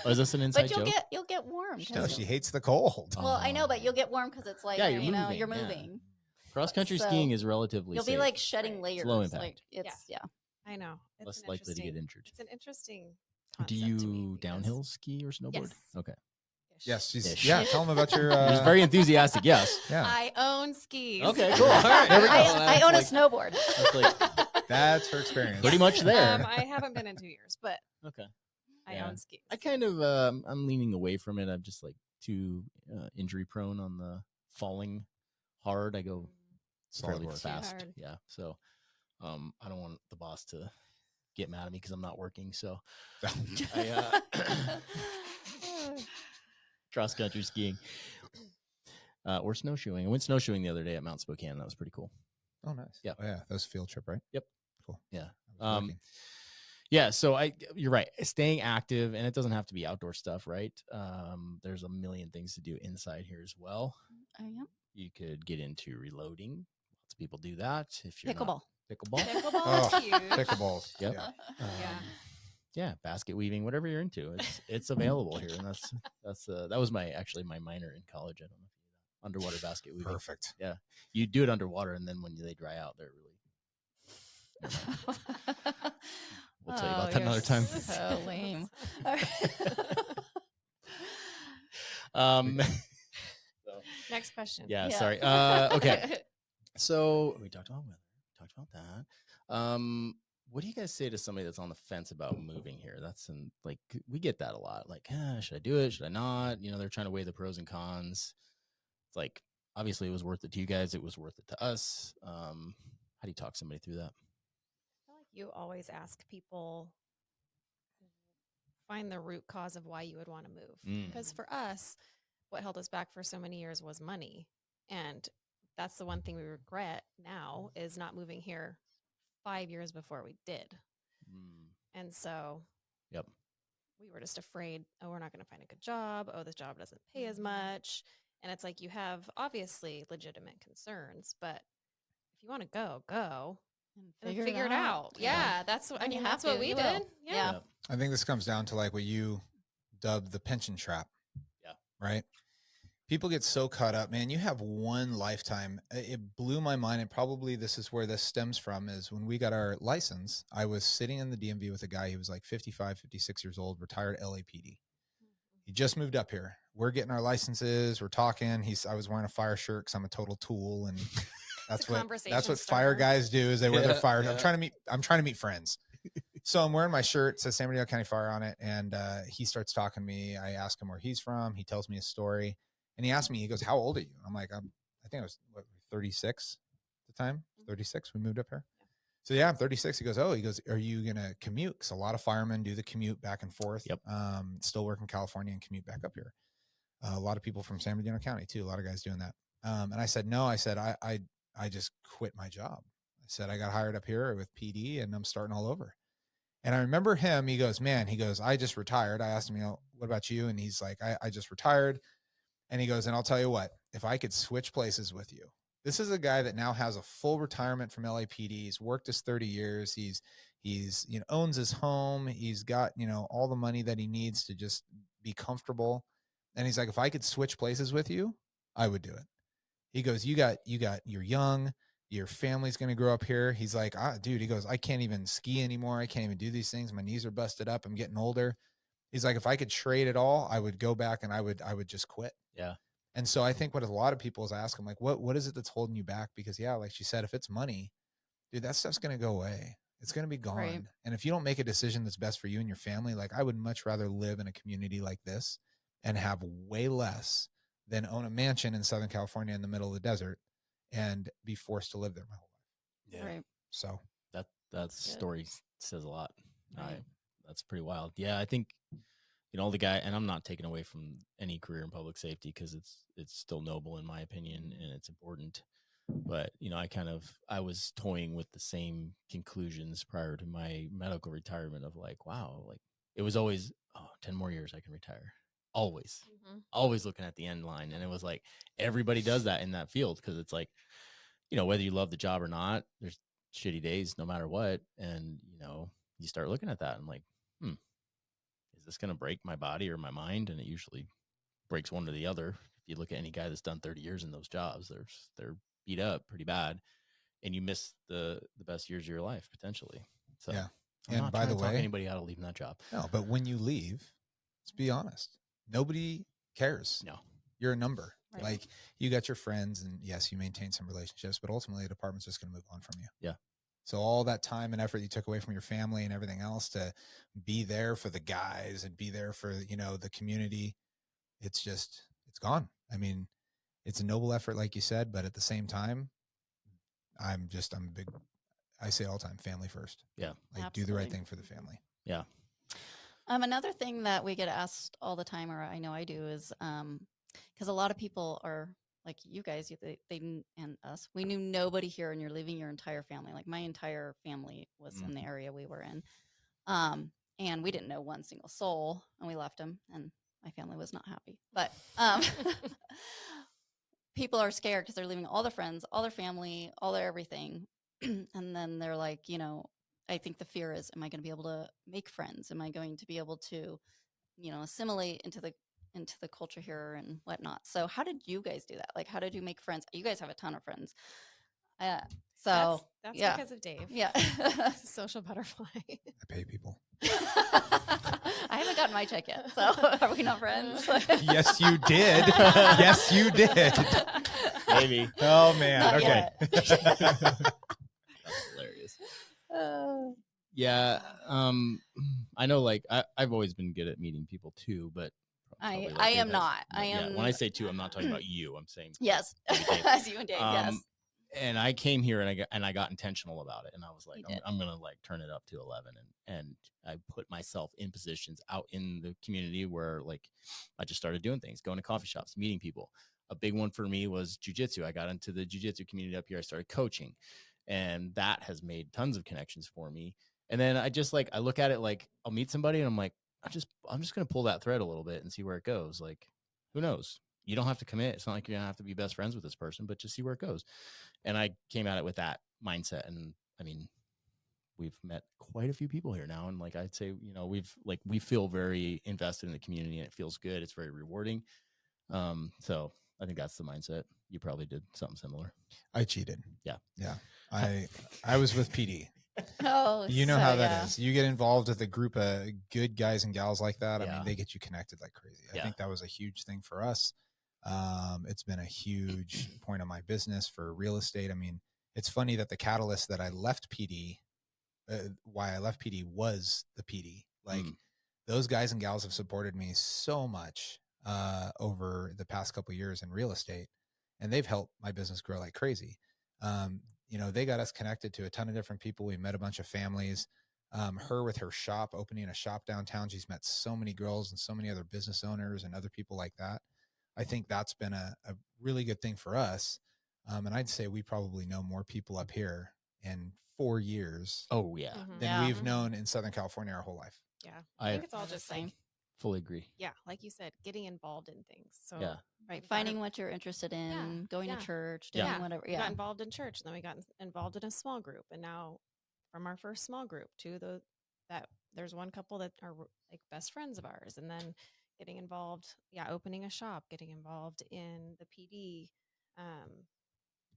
Oh, is this an inside But you'll joke? get warm. No, 'cause she hates the cold. well, I know, but you'll get warm because it's like Yeah, you're you're moving, yeah. moving. Cross country So, skiing is relatively You'll safe. be like shedding layers. low impact. Like it's yeah. I know. It's less an likely to get interesting- injured. It's an interesting Do concept to me you because- downhill ski or snowboard? Yes. Okay. Ish. Yes, she's Ish. yeah. Tell them about your. You're very enthusiastic. Yes. yeah. I own skis. Okay, cool. All right. There we go. I own a That's snowboard. like That's her experience. pretty much there. I haven't been in 2 years, but Okay. I Yeah. own skis. I kind of I'm leaning away from it. I'm just like too injury prone on the falling hard. I go Solid fairly work. fast. hard. Yeah. So I don't want the boss to get mad at me because I'm not working. So I cross country skiing or snowshoeing. I went snowshoeing the other day at Mount Spokane. That was pretty cool. Oh, nice. Yeah. Oh, yeah. That was a field trip, right? Yep. Cool. Yeah. I was working. Yeah, so you're right. Staying active, and it doesn't have to be outdoor stuff, right? There's a million things to do inside here as well. Yeah. You could get into reloading. Lots of people do that. If you're Pickleball. not, pickleball. Pickleball Oh, is huge. Pickleballs. Yep. Yeah. Yeah. Yeah, basket weaving, whatever you're into, it's available here, and that was my minor in college. I don't know if you know that. Underwater basket weaving. Perfect. You do it underwater, and then when they dry out, they're really. We'll tell you about that you're another time. So lame. So, Next question. yeah, Yeah. sorry. Okay. So we talked about weather. Talked about that. What do you guys say to somebody that's on the fence about moving here? We get that a lot. Like, should I do it? Should I not? They're trying to weigh the pros and cons. It's like, obviously it was worth it to you guys. It was worth it to us. How do you talk somebody through that? I feel like you always ask people, find the root cause of why you would want to move. Because for us, what held us back for so many years was money. And that's the one thing we regret now is not moving here 5 years before we did. And so Yep. we were just afraid, oh, we're not going to find a good job. Oh, this job doesn't pay as much. And it's like you have obviously legitimate concerns, but if you want to go and figure it out. Yeah, that's what And you that's have what to, we you did. will. Yeah. Yep. I think this comes down to like what you dubbed the pension trap. Yeah. Right. People get so caught up, man. You have one lifetime. It blew my mind. And probably this is where this stems from is when we got our license, I was sitting in the DMV with a guy. He was like 55, 56 years old, retired LAPD. He just moved up here. We're getting our licenses. We're talking. I was wearing a fire shirt because I'm a total tool. And that's what conversation fire starter. guys do is they wear their fire. Yeah. I'm trying to meet friends. So I'm wearing my shirt, it says San Bernardino County Fire on it. And he starts talking to me. I ask him where he's from. He tells me a story. And he asked me, he goes, how old are you? I'm like, I think I was 36 at the time. 36. We moved up here. So yeah, I'm 36. He goes, are you going to commute? Because a lot of firemen do the commute back and forth. Yep. Still work in California and commute back up here. A lot of people from San Bernardino County too. A lot of guys doing that. And I said, no, I said, I just quit my job. I said, I got hired up here with PD and I'm starting all over. And I remember him, he goes, I just retired. I asked him, what about you? And he's like, I just retired. And he goes, and I'll tell you what, if I could switch places with you, this is a guy that now has a full retirement from LAPD. He's worked his 30 years. He's owns his home. He's got, all the money that he needs to just be comfortable. And he's like, if I could switch places with you, I would do it. He goes, you're young. Your family's going to grow up here. He's like, dude, he goes, I can't even ski anymore. I can't even do these things. My knees are busted up. I'm getting older. He's like, if I could trade it all, I would go back and I would just quit. Yeah. And so I think what a lot of people is ask them, like, what is it that's holding you back? Because like she said, if it's money, dude, that stuff's going to go away. It's going to be gone. Right. And if you don't make a decision that's best for you and your family, like I would much rather live in a community like this and have way less than own a mansion in Southern California in the middle of the desert and be forced to live there my whole life. Yeah. Right. So That good. story says a lot. Right. That's pretty wild. Yeah, I think the guy, and I'm not taking away from any career in public safety because it's still noble in my opinion and it's important. But I was toying with the same conclusions prior to my medical retirement of like, wow, like it was always 10 more years I can retire. Always looking at the end line. And it was like everybody does that in that field because it's like, whether you love the job or not, there's shitty days no matter what. And, you start looking at that and like, is this going to break my body or my mind? And it usually breaks one or the other. If you look at any guy that's done 30 years in those jobs, they're beat up pretty bad. And you miss the best years of your life potentially. So yeah. I'm And not by trying the to talk way, anybody out of leaving that job. no, but when you leave, let's be honest, nobody cares. No. You're a number. Right. Like you got your friends and yes, you maintain some relationships, but ultimately the department's just going to move on from you. Yeah. So all that time and effort you took away from your family and everything else to be there for the guys and be there for, the community, it's gone. I mean, it's a noble effort, like you said, but at the same time, I'm big, I say all the time, family first. Yeah. Like do the right Absolutely. thing for the family. Yeah. Another thing that we get asked all the time, or I know I do, is because a lot of people are like you guys, and us. We knew nobody here, and you're leaving your entire family. Like my entire family was in the area we were in, and we didn't know one single soul, and we left them, and my family was not happy. But people are scared because they're leaving all their friends, all their family, all their everything, and then they're like, I think the fear is, am I going to be able to make friends? Am I going to be able to, assimilate into the culture here and whatnot? So how did you guys do that? Like, how did you make friends? You guys have a ton of friends. So that's yeah. because of Dave. Yeah. Social butterfly. I pay people. I haven't gotten my check yet. So are we not friends? Yes, you did. Yes, you did. Maybe. Oh man. Not Okay. That's hilarious. Yeah. I know like I've always been good at meeting people too, but I probably like am Dave not. has- I am. when I say two, I'm not talking about you. I'm saying Yes. Maybe Dave. As you and Dave. Yes. And I came here and I got intentional about it. And I was like, You did. I'm going to like turn it up to 11. And I put myself in positions out in the community where like, I just started doing things, going to coffee shops, meeting people. A big one for me was jujitsu. I got into the jujitsu community up here. I started coaching and that has made tons of connections for me. And then I just like, I look at it like I'll meet somebody and I'm like, I'm just going to pull that thread a little bit and see where it goes. Like, who knows? You don't have to commit. It's not like you're going to have to be best friends with this person, but just see where it goes. And I came at it with that mindset. And I mean, we've met quite a few people here now. And like, I'd say, we feel very invested in the community and it feels good. It's very rewarding. So I think that's the mindset. You probably did something similar. I cheated. Yeah. Yeah. I was with PD. Oh, You know so, how that yeah. is. You get involved with a group of good guys and gals like that. I Yeah. mean, they get you connected like crazy. I Yeah. think that was a huge thing for us. It's been a huge point of my business for real estate. I mean, it's funny that the catalyst that I left PD, why I left PD was the PD. Like those guys and gals have supported me so much over the past couple of years in real estate, and they've helped my business grow like crazy. They got us connected to a ton of different people. We met a bunch of families. Her with her shop, opening a shop downtown. She's met so many girls and so many other business owners and other people like that. I think that's been a really good thing for us. And I'd say we probably know more people up here in 4 years Oh yeah. Mhm. than Yeah. we've known in Southern California our whole life. Yeah. I I think it's all All the just same. like, fully agree. yeah, like you said, getting involved in things. So Yeah. Right. we Finding got, what you're interested in, Yeah, going yeah. to church, Yeah. doing whatever. we got Yeah. involved in church, and then we got involved in a small group, and now from our first small group to that there's one couple that are like best friends of ours, and then getting involved, opening a shop, getting involved in the PD,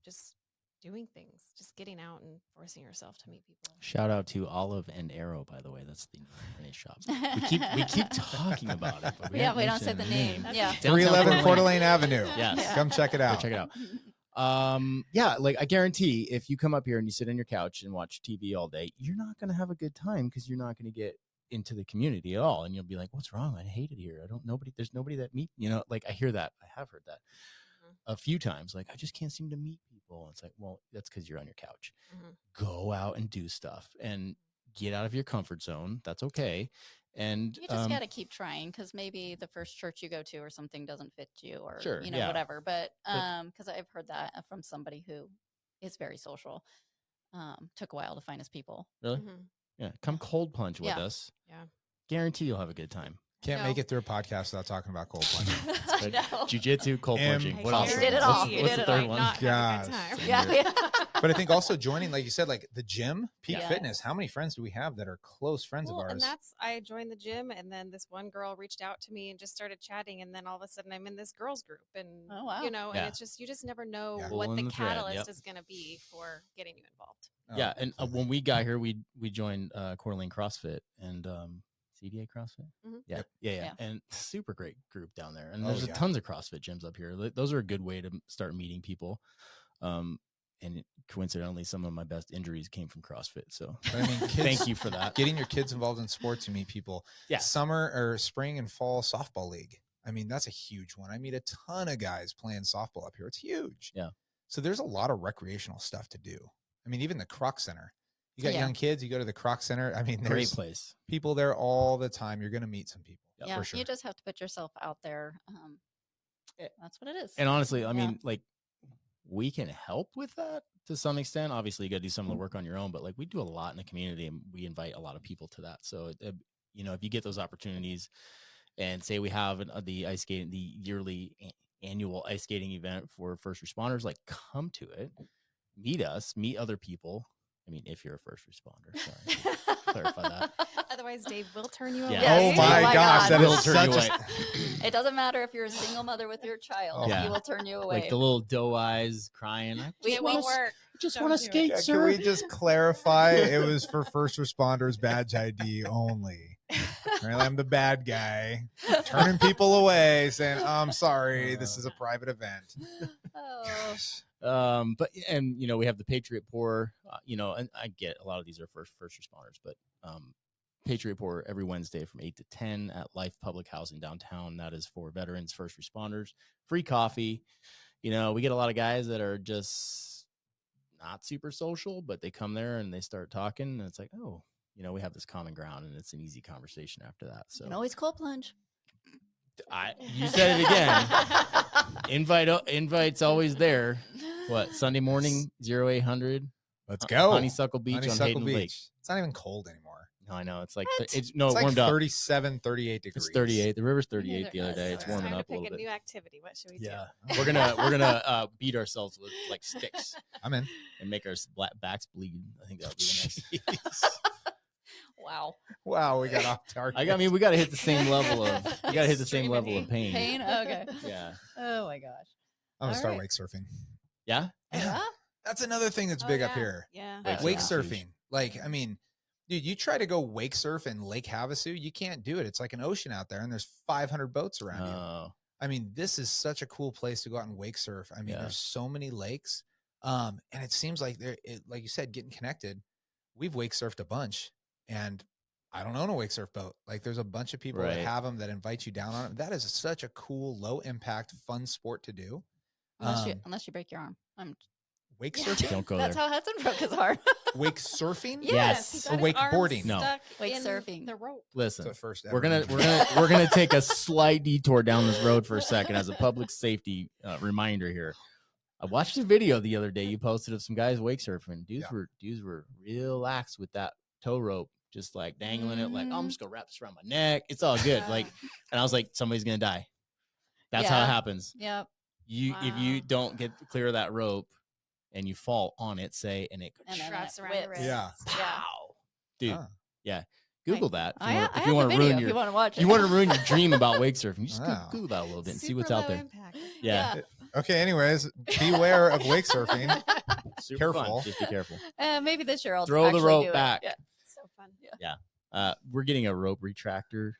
just doing things, just getting out and forcing yourself to meet people. Shout out to Olive and Arrow, by the way. That's the Renee's shop. We keep talking about it, but we Yeah, haven't we don't say mentioned the name. That's Yeah. okay. Downtown 311 Coeur Coeur d'Alene. d'Alene Avenue. Yes. Come check it Go out. check it out. Yeah, like I guarantee if you come up here and you sit on your couch and watch TV all day, you're not going to have a good time because you're not going to get into the community at all. And you'll be like, what's wrong? I hate it here. There's nobody that meet, like I hear that. I have heard that a few times. Like, I just can't seem to meet people. It's like, well, that's because you're on your couch. Go out and do stuff and get out of your comfort zone. That's okay. And you just got to keep trying, because maybe the first church you go to or something doesn't fit you, or Sure, whatever. But because I've heard that from somebody who is very social. Took a while to find his people. Really? Yeah. Come cold plunge with us. Yeah. Guarantee you'll have a good time. Can't make it through a podcast without talking about cold plunge. Jiu-jitsu, cold plunging. I What else? You did it all. What's the third one? Gosh. Yeah. But I think also joining, like you said, like the gym, Peak Yes. Fitness. How many friends do we have that are close friends of ours? And I joined the gym, and then this one girl reached out to me and just started chatting, and then all of a sudden I'm in this girls group, and Oh, wow. and it's just, you just never know Yeah. what Pulling the the thread, catalyst yep. is going to be for getting you involved. Oh, Yeah, and absolutely. when we got here, we joined Coeur d'Alene CrossFit and CDA CrossFit. Yeah, Yeah. and super great group down there. And Oh, there's yeah. tons of CrossFit gyms up here. Those are a good way to start meeting people. And coincidentally, some of my best injuries came from CrossFit. So But I mean, kids, thank you for that. getting your kids involved in sports, you meet people. Yeah. Summer or spring and fall softball league. I mean, that's a huge one. I meet a ton of guys playing softball up here. It's huge. Yeah. So there's a lot of recreational stuff to do. I mean, even the Croc Center. You got Yeah. young kids, you go to the Croc Center. I mean, Great there's place. people there all the time. You're going to meet some people. Yeah, for sure. you just have to put yourself out there. That's what it is. And honestly, I Yeah. mean, like, we can help with that to some extent. Obviously, you got to do some of the work on your own, but like we do a lot in the community and we invite a lot of people to that. So, if you get those opportunities and say we have the ice skating, the yearly annual ice skating event for first responders, like come to it, meet us, meet other people. I mean, if you're a first responder, sorry, clarify that. Otherwise, Dave will turn you away. Yeah. Yes. Oh my my gosh, God. that Will is turn you such away. a It doesn't matter if you're a single mother with your child. Yeah. He will turn you away. Like the little doe eyes crying. I We- It we- won't work. just Don't want to do it. skate, Yeah, sir. can we just clarify it was for first responders badge ID only? Apparently I'm the bad guy, turning people away, saying, I'm sorry, this is a private event. Oh, But we have the Patriot Pour, and I get a lot of these are first responders, but Patriot Pour every Wednesday from 8 to 10 at Life Public Housing downtown. That is for veterans, first responders, free coffee. We get a lot of guys that are just not super social, but they come there and they start talking, and it's like, oh, we have this common ground, and it's an easy conversation after that. So you can always cold plunge. you said it again. Invite's always there. What, Sunday morning, 0800 Let's go. Honeysuckle Beach on Honeysuckle Hayden Beach. Lake. It's not even cold anymore. No, I know. It's like What? it's It's like warmed up. 37, 38 degrees. It's 38. The river's 38 the other Yes. day. It's It's warming time up to a pick little a bit. new activity. What should we do? Yeah, we're gonna beat ourselves with like sticks I'm in. and make our backs bleed. I think that'll be nice. Wow. Wow, we got off target. I mean, we got to hit the same level of pain. Pain. Okay. Yeah, Oh my gosh. I'm going to start All wake surfing. yeah. Yeah. That's another thing that's Oh, big up yeah. here. Yeah. Wake Wake surfing. surfing. Like, I mean, dude, you try to go wake surf in Lake Havasu, you can't do it. It's like an ocean out there, and there's 500 boats around you. Oh, I mean, this is such a cool place to go out and wake surf. I mean, Yeah. there's so many lakes. And it seems like like you said, getting connected. We've wake surfed a bunch, and I don't own a wake surf boat. Like, there's a bunch of people that Right. have them that invite you down on it. That is such a cool, low impact, fun sport to do. Unless you break your arm. Wake Yeah. surfing, don't go That's there. how Hudson broke his arm. wake surfing. Yes. he Or got his arms wakeboarding. No. stuck Wake in surfing. The rope. Listen, It's the first we're ever gonna injury. we're gonna take a slight detour down this road for a second as a public safety reminder here. I watched a video the other day you posted of some guys wake surfing. Dudes were real lax with that tow rope, just like dangling it, like, oh, I'm just gonna wrap this around my neck. It's all good. Yeah. Like, and I was like, somebody's gonna die. That's how Yeah. it happens. Yep. If you Wow. don't get clear of that rope and you fall on it, say, and it And then Wraps it around the whips. wrist. Yeah. pow, dude. Ah. Yeah, Google that I if have you the want to video ruin if your you want to watch it. you want to ruin your dream about wake surfing. You just Wow. Google that a little bit and see Super what's out low there. impact. Yeah, Okay. Anyways, beware of wake surfing. super fun. Careful. Just be careful. Maybe this year I'll Throw the actually rope do it. back. Yeah. So fun. We're getting a rope retractor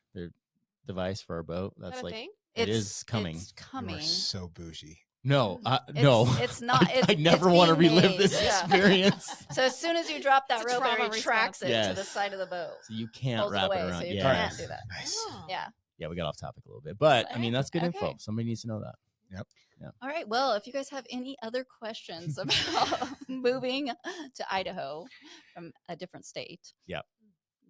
device for our boat. Is That's that a like thing? it is coming. It's You coming. are so bougie. No, no. It's not. I It's never it's want to being relive made, this yeah. experience. So as soon as you drop that It's a rope, trauma it tracks it response. to the Yes. side of the boat. So you can't Pulls it wrap it away, around. so you Yeah. can't do that. Nice. Oh. Yeah. Yeah, we got off topic a little bit, but I mean, that's good Okay. info. Somebody needs to know that. All right. Well, if you guys have any other questions about moving to Idaho from a different state,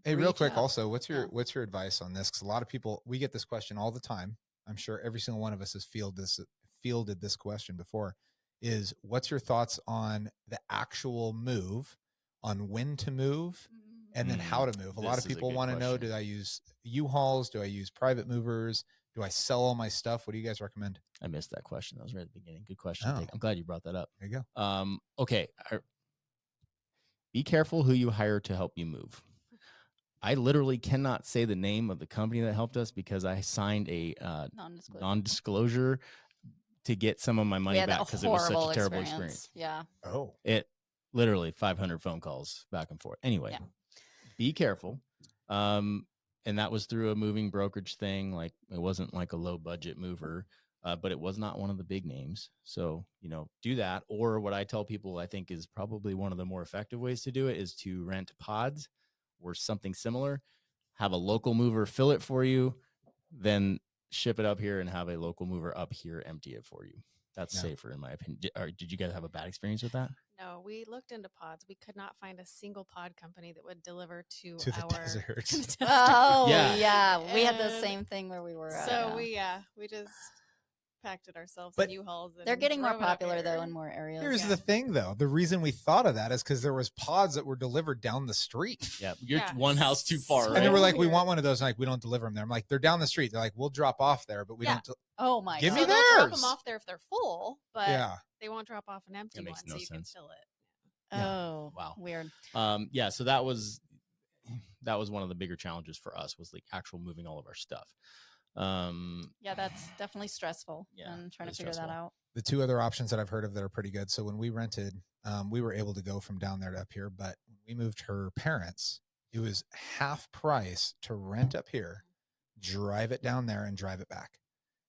Hey, real reach quick, out. also, what's your Yeah. what's your advice on this? Because a lot of people, we get this question all the time. I'm sure every single one of us has fielded this question before. Is what's your thoughts on the actual move, on when to move, and then how to move? A lot This of is a people good want to know: question. do I use U-Hauls? Do I use private movers? Do I sell all my stuff? What do you guys recommend? I missed that question. That was right at the beginning. Good question. Oh. I'm glad you brought that up. There you go. Okay. Be careful who you hire to help you move. I literally cannot say the name of the company that helped us because I signed a non-disclosure to get some of my money back because it was such a terrible experience. Yeah. Oh, It literally 500 phone calls back and forth. Anyway, be careful. And that was through a moving brokerage thing. Like it wasn't like a low budget mover, but it was not one of the big names. So, do that. Or what I tell people, I think is probably one of the more effective ways to do it is to rent pods or something similar, have a local mover fill it for you, then ship it up here and have a local mover up here empty it for you. That's safer in my opinion. Did you guys have a bad experience with that? No, we looked into pods. We could not find a single pod company that would deliver to the our desert. to the desert. Oh, Yeah. yeah. We had the And same thing where we were at. So we just packed it ourselves But in U-Hauls. And They're getting more drove it up popular though here. in more areas. Here's the thing, though. The reason we thought of that is because there was pods that were delivered down the street. Yeah, you're Yeah. one house too far, So right? And they were like, we weird. want one of those. Like, we don't deliver them there. I'm like, they're down the street. They're like, we'll drop off there, but we Yeah. don't. Oh my Give god. me So they'll drop theirs. them off there if they're full, but Yeah. they won't drop off an empty That makes one, no so you can sense. fill it. Oh, Wow. Weird. Yeah, so that was one of the bigger challenges for us was like actual moving all of our stuff. Yeah, that's definitely stressful. Yeah, And trying really to figure that stressful. out. The two other options that I've heard of that are pretty good. So when we rented, we were able to go from down there to up here, but when we moved her parents, it was half price to rent up here, drive it down there, and drive it back.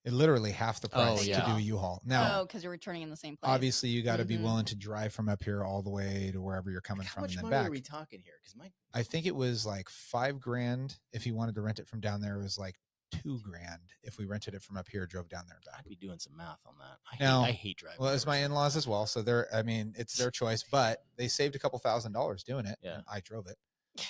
It literally half the price yeah. to do a U-Haul. Now, because you're returning in the same place. obviously, you got to be Mhm. willing to drive from up here all the way to wherever you're coming How from much and then money back. are we talking here? Because I think it was like $5,000 if you wanted to rent it from down there. It was like $2,000 if we rented it from up here, drove down there and back. I'd be doing some math on that. Now, I hate driving. Well, it's my overseas. in-laws as well, so it's their choice, but they saved a couple $1,000s doing it. Yeah. And I drove it.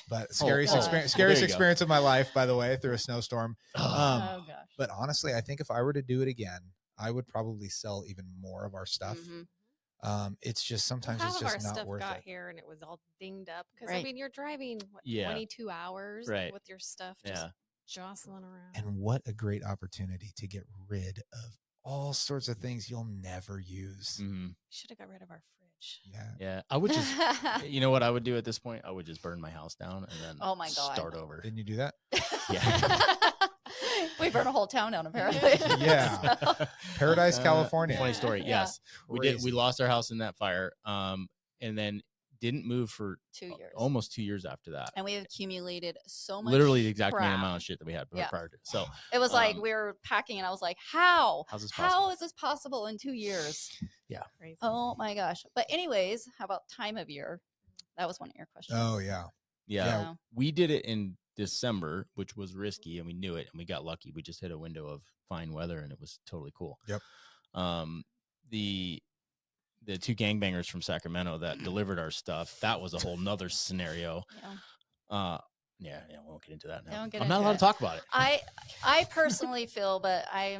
But gosh. scariest Well, there scariest you go. experience of my life, by the way, through a snowstorm. Oh gosh. But honestly, I think if I were to do it again, I would probably sell even more of our stuff. Mhm. It's just sometimes Half it's of our just not stuff worth got it. here and it was all dinged up because Right. I mean you're driving Yeah. 22 hours Right. with your stuff just Yeah. jostling around. And what a great opportunity to get rid of all sorts of things you'll never use. Mhm. Should have got rid of our fridge. Yeah. Yeah, I would just. You know what I would do at this point? I would just burn my house down and then Oh my God. start over. Didn't you do that? We burned a whole town down apparently. Yeah. Paradise, California. Funny story. Yeah. Yes, we did. We Crazy. lost our house in that fire, and then didn't move for 2 years. almost 2 years after that. And we accumulated so much. Literally the exact same crap. amount of shit that we had Yeah. prior to. So It was like Um, we were packing, and I was like, "How? how's this How possible? is this possible in 2 years?" Crazy. Oh my gosh! But anyways, how about time of year? That was one of your questions. Oh, yeah. yeah, Yeah. we did it in December, which was risky, and we knew it, and we got lucky. We just hit a window of fine weather, and it was totally cool. Yep. The two gangbangers from Sacramento that delivered our stuff, that was a whole nother scenario. Yeah. Yeah, we won't get into that now. Don't get I'm not into allowed it. to talk about it. I personally feel, but I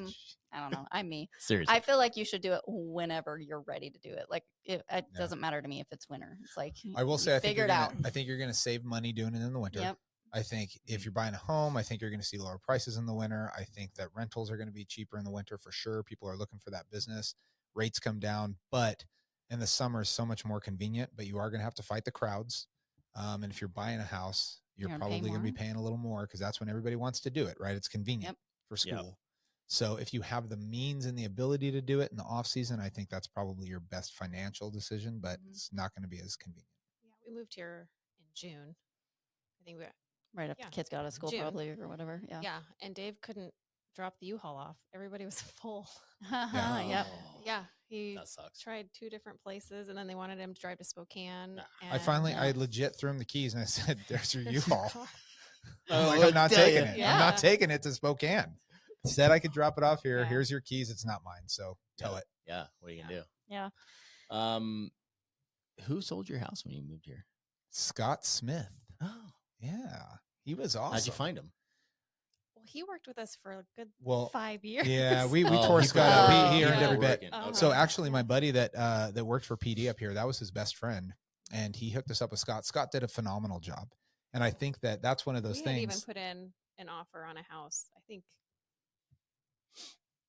don't know. I'm me. Seriously. I feel like you should do it whenever you're ready to do it. Like it doesn't matter to me if it's winter. It's like I will you say, I think figure you're it out. I think you're going to save money doing it in the winter. Yep. I think if you're buying a home, I think you're going to see lower prices in the winter. I think that rentals are going to be cheaper in the winter for sure. People are looking for that business. Rates come down, but in the summer is so much more convenient, but you are going to have to fight the crowds. And if you're buying a house, you're You're gonna pay probably going to be more. paying a little more because that's when everybody wants to do it, right? It's convenient for school. Yep. So if you have the means and the ability to do it in the off season, I think that's probably your best financial decision, but Mhm. it's not going to be as convenient. Yeah, we moved here in June. I think we Right after Yeah. the kids got out of school, June. probably or whatever. Yeah. yeah, and Dave couldn't drop the U-Haul off. Everybody was full. Yep. Oh, Yeah, he that sucks. tried 2 different places, and then they wanted him to drive to Spokane. I legit threw him the keys and I said, "There's your U-Haul." I'm like, let's I'm not tell taking ya. it. Yeah. I'm not taking it to Spokane. Said I could drop it off here. Yeah. Here's your keys. It's not mine, so tow it. Yeah. What are you gonna Yeah. do? Who sold your house when you moved here? Scott Smith. Oh, Yeah, he was awesome. how'd you find him? Well, he worked with us for a good Well, 5 years. yeah, we Oh, tore he Scott put- up. He oh, earned yeah. every bit. Working. Uh-huh. Okay. So actually, my buddy that worked for PD up here, that was his best friend, and he hooked us up with Scott. Scott did a phenomenal job, and I think that's one of those we had even things. put in an offer on a house, I think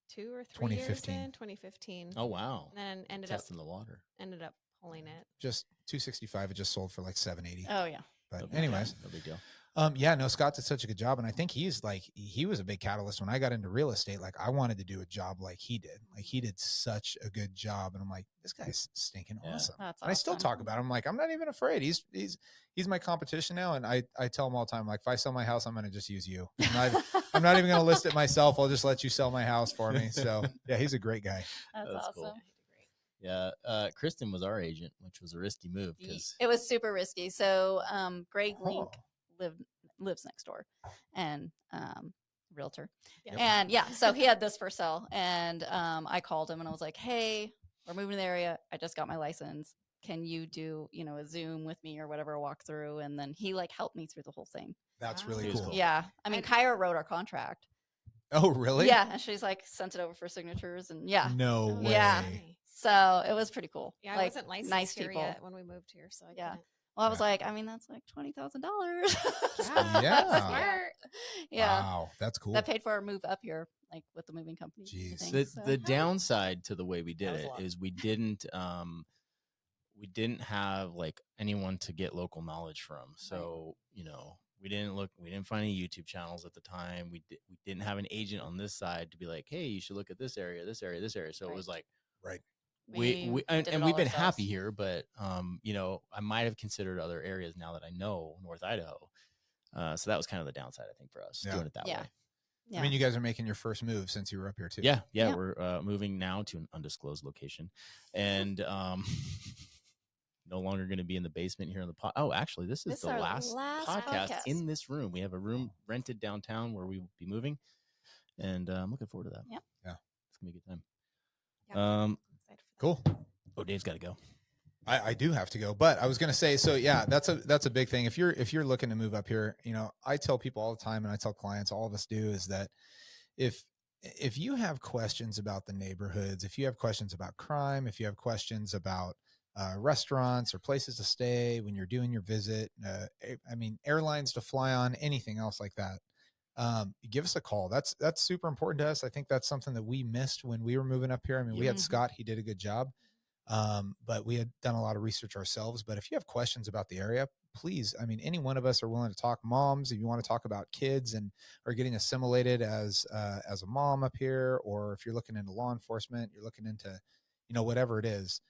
2 or 3 years 2015. in 2015. Oh wow, And then ended up testing the water. pulling it. Just 265. It just sold for like 780. Oh yeah. But No big anyways, deal. No big deal. yeah, no, Scott did such a good job, and I think he was a big catalyst when I got into real estate. Like I wanted to do a job like he did. Like he did such a good job, and I'm like, this guy's stinking Yeah. awesome. That's And I still awesome. talk about him. I'm like, I'm not even afraid. He's my competition now, and I tell him all the time, like, if I sell my house, I'm going to just use you. I'm not even going to list it myself. I'll just let you sell my house for me. So yeah, he's a great guy. That's That's awesome. cool. Yeah, he did great. Yeah, Kristen was our agent, which was a risky move because It was super risky. So Greg Link Oh. lives next door, and realtor. Yep. And yeah, so he had this for sale, and I called him and I was like, "Hey, we're moving to the area. I just got my license. Can you do a Zoom with me or whatever, a walkthrough?" And then he helped me through the whole thing. That's Wow. really He was cool. cool. Yeah, I mean, Kyra wrote our contract. Oh, really? Yeah, and she's sent it over for signatures, and yeah, No Oh, way. Yeah. funny. so it was pretty cool. Yeah, I wasn't licensed nice here people. yet when we moved here, so I Yeah. couldn't. Well, I was Yeah. like, I mean, that's like $20,000. Yeah. Smart. Yeah. Wow, that's cool. That paid for our move up here, with the moving company. and Jeez. everything, the so. the downside to the way we did That was a it lot. is we didn't have like anyone to get local knowledge from. So we didn't find any YouTube channels at the time. We didn't have an agent on this side to be like, hey, you should look at this area, this area, this area. So it was like Right. we did it and all we've been ourselves. happy here, but I might have considered other areas now that I know North Idaho. So that was kind of the downside, I think, for us Yeah. doing it that Yeah. way. Yeah. I mean, you guys are making your first move since you were up here too. Yeah, Yeah. we're moving now to an undisclosed location, and no longer going to be in the basement here in the pod. Oh, actually, this is This the our last last podcast podcast. in this room. We have a room rented downtown where we will be moving, and I'm looking forward to that. Yep. Yeah. It's gonna be a good time. Yep. Um, Excited for that. Cool. oh, Dave's got to go. I do have to go, but I was going to say, so yeah, that's a big thing. If you're looking to move up here, I tell people all the time, and I tell clients, all of us do, is that if you have questions about the neighborhoods, if you have questions about crime, if you have questions about restaurants or places to stay when you're doing your visit, airlines to fly on, anything else like that, give us a call. That's super important to us. I think that's something that we missed when we were moving up here. I mean, we had Mhm. Scott, he did a good job. But we had done a lot of research ourselves. But if you have questions about the area, please, any one of us are willing to talk. Moms, if you want to talk about kids and are getting assimilated as a mom up here, or if you're looking into law enforcement, you're looking into, whatever it is,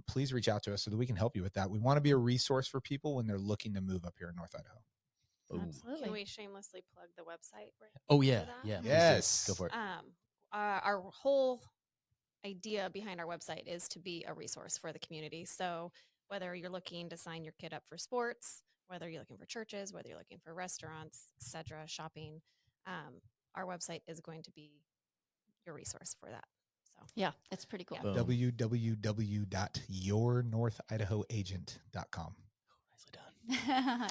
please reach out to us so that we can help you with that. We want to be a resource for people when they're looking to move up here in North Idaho. Boom. Absolutely. Can we shamelessly plug the website? Right Oh yeah, for that? yeah. please do. Yes. Go for it. Our whole idea behind our website is to be a resource for the community. So whether you're looking to sign your kid up for sports, whether you're looking for churches, whether you're looking for restaurants, etc., shopping, our website is going to be your resource for that. So Yeah, it's pretty cool. Yeah. Boom. www.yournorthIdahoagent.com. Nicely done.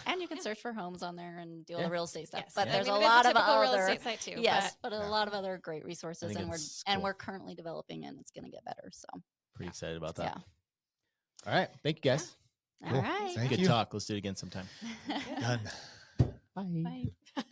And you can search for homes on there and do all Yeah. the real estate stuff. yes, But I there's mean, a it is lot of typical real other estate site too. yes, but Yeah. a lot of other great resources, think and it's cool. we're currently developing, and it's going to get better. So Pretty excited about yeah, that. All right, thank you guys. all Cool. right. Thank Good you. talk. Let's do it again sometime. Done. Bye. Bye.